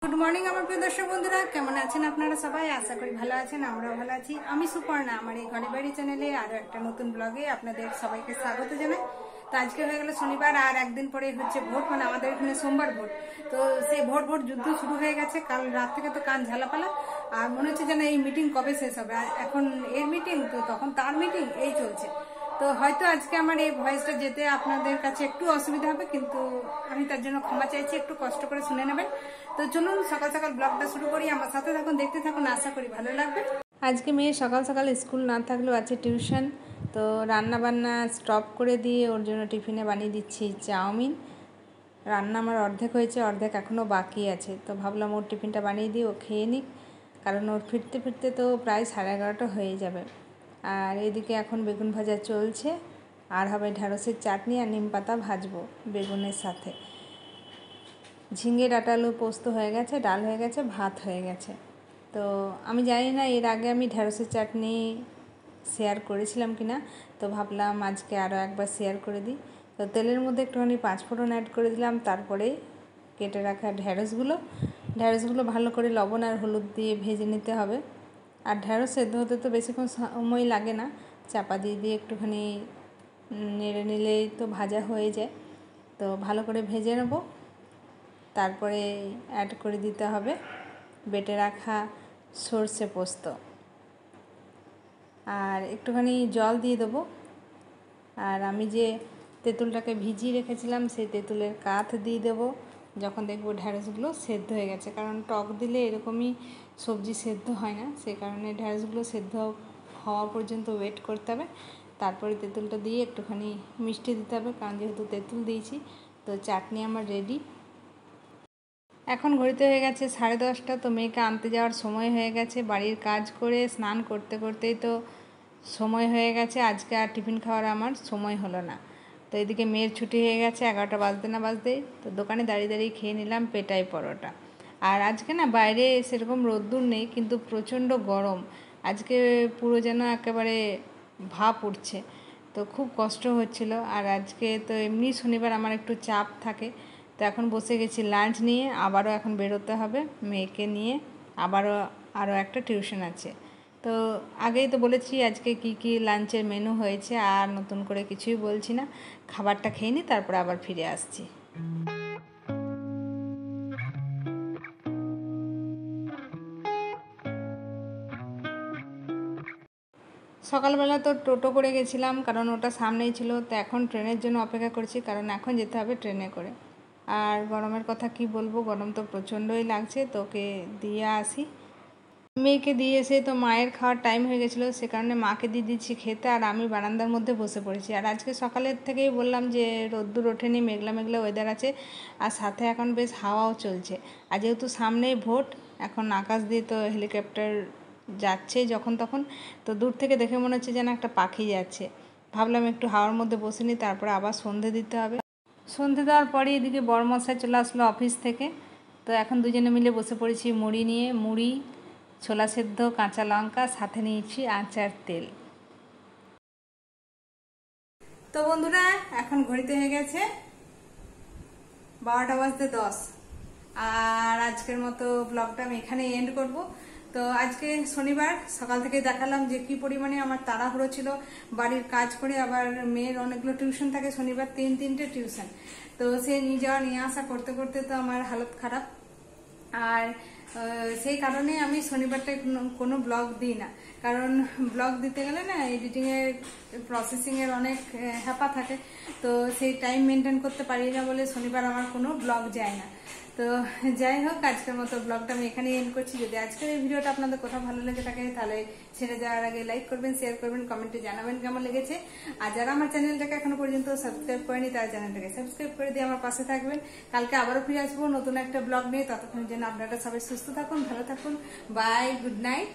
Good morning আমার প্রিয় দর্শক বন্ধুরা, কেমন আছেন আপনারা সবাই? আশা করি ভালো আছেন, আমরাও ভালো আছি। আমি সুপর্ণা, আমার এই ঘরে বাড়ি চ্যানেলে আরো একটা নতুন ব্লগে আপনাদের সবাইকে স্বাগত জানাই। তো আজকে হয়ে গেল শনিবার, আর একদিন পরে হচ্ছে ভোট, মানে আমাদের এখানে সোমবার ভোট। তো সেই ভোট যুদ্ধ শুরু হয়ে গেছে কাল রাত থেকে। তো কান ঝালাপালা, আর মনে হচ্ছে যেন এই মিটিং কবে শেষ হবে। আর এখন এর মিটিং, তো তখন তার মিটিং, এই চলছে। তো হয়তো আজকে আমার এই ভয়েসটা যেতে আপনাদের কাছে একটু অসুবিধা হবে, কিন্তু আমি তার জন্য ক্ষমা চাইছি, একটু কষ্ট করে শুনে নেবেন। তো চলুন সকাল সকাল ব্লগটা শুরু করি, আমার সাথে থাকুন, দেখতে থাকুন, আশা করি ভালো লাগবে। আজকে মেয়ে সকাল সকাল স্কুল না থাকলেও আছে টিউশন। তো রান্না বান্না স্টপ করে দিয়ে ওর জন্য টিফিনে বানিয়ে দিচ্ছি চাউমিন। রান্না আমার অর্ধেক হয়েছে, অর্ধেক এখনও বাকি আছে। তো ভাবলাম ওর টিফিনটা বানিয়ে দিই, ও খেয়ে নিক, কারণ ওর ফিরতে ফিরতে তো প্রায় 11:30 হয়ে যাবে। আর এদিকে এখন বেগুন ভাজা চলছে, আর হবে ঢ্যাঁড়সের চাটনি আর নিম পাতা ভাজবো বেগুনের সাথে। ঝিঙে ডাঁটা আলু পোস্ত হয়ে গেছে, ডাল হয়ে গেছে, ভাত হয়ে গেছে। তো আমি জানি না এর আগে আমি ঢ্যাঁড়সের চাটনি শেয়ার করেছিলাম কি না, তো ভাবলাম আজকে আরও একবার শেয়ার করে দিই। তো তেলের মধ্যে একটুখানি 5 ফোড়ন অ্যাড করে দিলাম, তারপরে কেটে রাখা ঢ্যাঁড়সগুলো ভালো করে লবণ আর হলুদ দিয়ে ভেজে নিতে হবে। আর ঢ্যাঁড়স সেদ্ধ হতে তো বেশিক্ষণ সময় লাগে না, চাপা দিয়ে দিয়ে একটুখানি নেড়ে নিলেই তো ভাজা হয়ে যায়। তো ভালো করে ভেজে নেব, তারপরে অ্যাড করে দিতে হবে বেটে রাখা সর্ষে পোস্ত, আর একটুখানি জল দিয়ে দেবো। আর আমি যে তেঁতুলটাকে ভিজিয়ে রেখেছিলাম সেই তেঁতুলের কাঠ দিয়ে দেবো যখন দেখবো ঢ্যাঁড়সগুলো সেদ্ধ হয়ে গেছে, কারণ টক দিলে এরকমই সবজি সেদ্ধ হয় না, সেই কারণে ঢ্যাঁড়সগুলো সেদ্ধ হওয়া পর্যন্ত ওয়েট করতে হবে। তারপরে তেঁতুলটা দিয়ে একটুখানি মিষ্টি দিতে হবে, কারণ যেহেতু তেঁতুল দিয়েছি। তো চাটনি আমার রেডি। এখন ঘড়িতে হয়ে গেছে 10:30। তো মেয়েকে আনতে যাওয়ার সময় হয়ে গেছে। বাড়ির কাজ করে স্নান করতে করতেই তো সময় হয়ে গেছে, আজকে আর টিফিন খাওয়ার আমার সময় হলো না। তো এদিকে মেয়ের ছুটি হয়ে গেছে 11টা বাজতে না বাজতেই। তো দোকানে দাঁড়িয়ে দাঁড়িয়ে খেয়ে নিলাম পেটাই পরোটা। আর আজকে না বাইরে সেরকম রোদ্দুর নেই, কিন্তু প্রচণ্ড গরম আজকে, পুরো যেন একেবারে ভাপ উঠছে। তো খুব কষ্ট হচ্ছিল। আর আজকে তো এমনি শনিবার আমার একটু চাপ থাকে। তো এখন বসে গেছি লাঞ্চ নিয়ে, আবারও এখন বেরোতে হবে মেয়েকে নিয়ে, আরও একটা টিউশন আছে। তো আগেই তো বলেছি আজকে কি কি লাঞ্চের মেনু হয়েছে, আর নতুন করে কিছুই বলছি না। খাবারটা খেয়ে নিই, তারপরে আবার ফিরে আসছি। সকালবেলা তো টোটো করে গেছিলাম, কারণ ওটা সামনেই ছিল। তো এখন ট্রেনের জন্য অপেক্ষা করছি, কারণ এখন যেতে হবে ট্রেনে করে। আর গরমের কথা কি বলবো, গরম তো প্রচণ্ডই লাগছে। তোকে দিয়ে আসি, মেয়েকে দিয়ে এসে তো মায়ের খাওয়ার টাইম হয়ে গেছিলো, সে কারণে মাকে দিয়ে দিচ্ছি খেতে, আর আমি বারান্দার মধ্যে বসে পড়েছি। আর আজকে সকালের থেকেই বললাম যে রোদ্দুর ওঠেনি, মেঘলা মেঘলা ওয়েদার আছে, আর সাথে এখন বেশ হাওয়াও চলছে। আর যেহেতু সামনেই ভোট, এখন আকাশ দিয়ে তো হেলিকপ্টার যাচ্ছেই যখন তখন। তো দূর থেকে দেখে মনে হচ্ছে যেন একটা পাখি যাচ্ছে। ভাবলাম একটু হাওয়ার মধ্যে বসে নিই, তারপরে আবার সন্ধে দিতে হবে। সন্ধে দেওয়ার পরে এদিকে বড়মশাই চলে আসলো অফিস থেকে। তো এখন দুজনে মিলে বসে পড়েছি মুড়ি নিয়ে, মুড়ি, ছোলা সেদ্ধ, কাঁচা লঙ্কা, সাথে নিয়েছি আচার, তেল। তো বন্ধুরা এখন ঘড়িতে হয়ে গেছে 12:10। আর আজকের মতো ব্লগটা আমি এখানে এন্ড করব। তো আজকে শনিবার, সকাল থেকে দেখালাম যে কি পরিমাণে আমার তাড়াহুড়ো ছিল বাড়ির কাজ করে। আবার মেয়ের অনেকগুলো টিউশন থাকে শনিবার, 3-3টে টিউশন। তো সে নিয়ে যাওয়া নিয়ে আসা করতে করতে তো আমার হালত খারাপ। আর সেই কারণে আমি শনিবারটা কোনো ব্লগ দিই না, কারণ ব্লগ দিতে গেলে না এডিটিংয়ের প্রসেসিংয়ের অনেক হ্যাপা থাকে। তো সেই টাইম মেনটেন করতে পারি না বলে শনিবার আমার কোনো ব্লগ যায় না। তো যাই হোক, আজকের মতো ব্লগটা আমি এখানেই এন্ড করছি। যদি আজকের এই ভিডিওটা আপনাদের কোথাও ভালো লেগে থাকে, তাহলে ছেড়ে যাওয়ার আগে লাইক করবেন, শেয়ার করবেন, কমেন্টে জানাবেন কেমন লেগেছে। আর যারা আমার চ্যানেলটাকে এখনো পর্যন্ত সাবস্ক্রাইব করেনি, তারা চ্যানেলটাকে সাবস্ক্রাইব করে দিয়ে আমার পাশে থাকবেন। কালকে আবারও ফিরে আসবো নতুন একটা ব্লগ নিয়ে। ততক্ষণের জন্য আপনারা সবাই সুস্থ থাকুন, ভালো থাকুন। Bye, good night.